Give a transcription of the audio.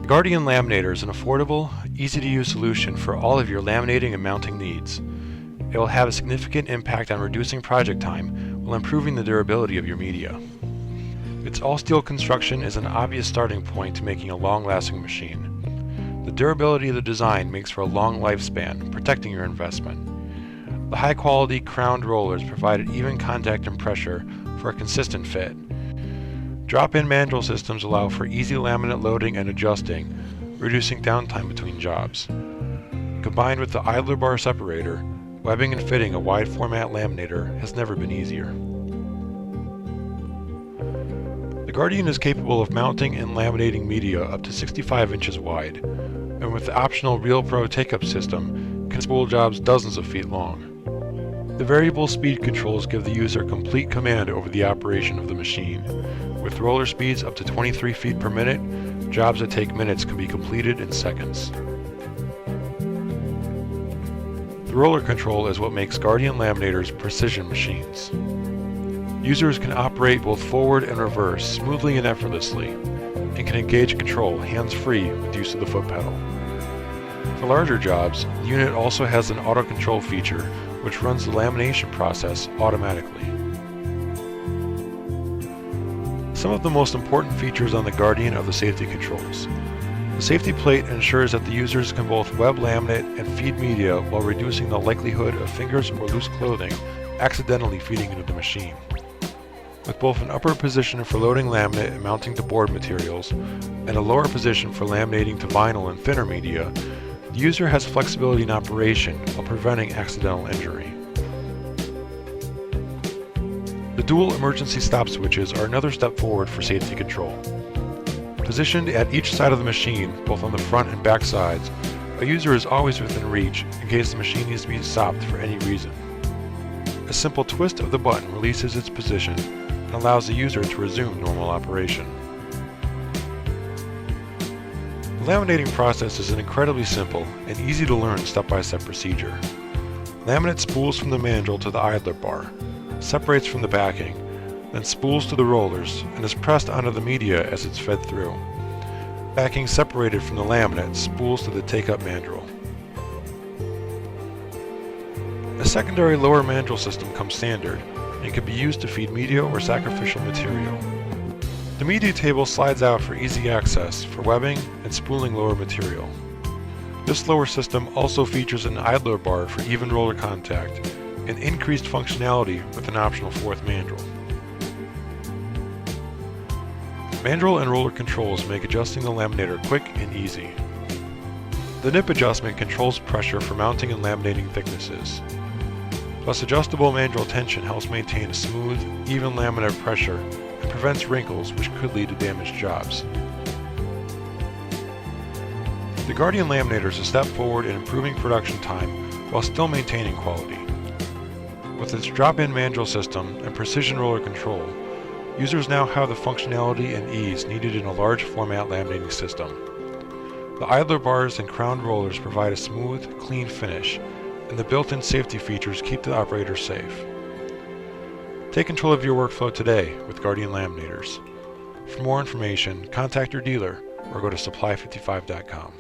Guardian Laminator is an affordable, easy-to-use solution for all of your laminating and mounting needs. It will have a significant impact on reducing project time while improving the durability of your media. Its all-steel construction is an obvious starting point to making a long-lasting machine. The durability of the design makes for a long lifespan, protecting your investment. The high-quality crowned rollers provide an even contact and pressure for a consistent fit. Drop-in mandrel systems allow for easy laminate loading and adjusting, reducing downtime between jobs. Combined with the idler bar separator, webbing and fitting a wide format laminator has never been easier. The Guardian is capable of mounting and laminating media up to 65 inches wide, and with the optional Real Pro take-up system, can spool jobs dozens of feet long. The variable speed controls give the user complete command over the operation of the machine. With roller speeds up to 23 feet per minute, jobs that take minutes can be completed in seconds. The roller control is what makes Guardian Laminators precision machines. Users can operate both forward and reverse smoothly and effortlessly, and can engage control hands-free with use of the foot pedal. For larger jobs, the unit also has an auto control feature which runs the lamination process automatically. Some of the most important features on the Guardian are the safety controls. The safety plate ensures that the users can both web laminate and feed media while reducing the likelihood of fingers or loose clothing accidentally feeding into the machine. With both an upper position for loading laminate and mounting to board materials, and a lower position for laminating to vinyl and thinner media, the user has flexibility in operation while preventing accidental injury. The dual emergency stop switches are another step forward for safety control. Positioned at each side of the machine, both on the front and back sides, a user is always within reach in case the machine needs to be stopped for any reason. A simple twist of the button releases its position and allows the user to resume normal operation. The laminating process is an incredibly simple and easy to learn step-by-step procedure. Laminate spools from the mandrel to the idler bar, separates from the backing, then spools to the rollers and is pressed onto the media as it's fed through. Backing separated from the laminate spools to the take-up mandrel. A secondary lower mandrel system comes standard and can be used to feed media or sacrificial material. The media table slides out for easy access for webbing and spooling lower material. This lower system also features an idler bar for even roller contact and increased functionality with an optional fourth mandrel. Mandrel and roller controls make adjusting the laminator quick and easy. The nip adjustment controls pressure for mounting and laminating thicknesses. Plus, adjustable mandrel tension helps maintain a smooth, even laminate pressure and prevents wrinkles which could lead to damaged jobs. The Guardian Laminator is a step forward in improving production time while still maintaining quality. With its drop-in mandrel system and precision roller control, users now have the functionality and ease needed in a large format laminating system. The idler bars and crowned rollers provide a smooth, clean finish, and the built-in safety features keep the operator safe. Take control of your workflow today with Guardian Laminators. For more information, contact your dealer or go to supply55.com.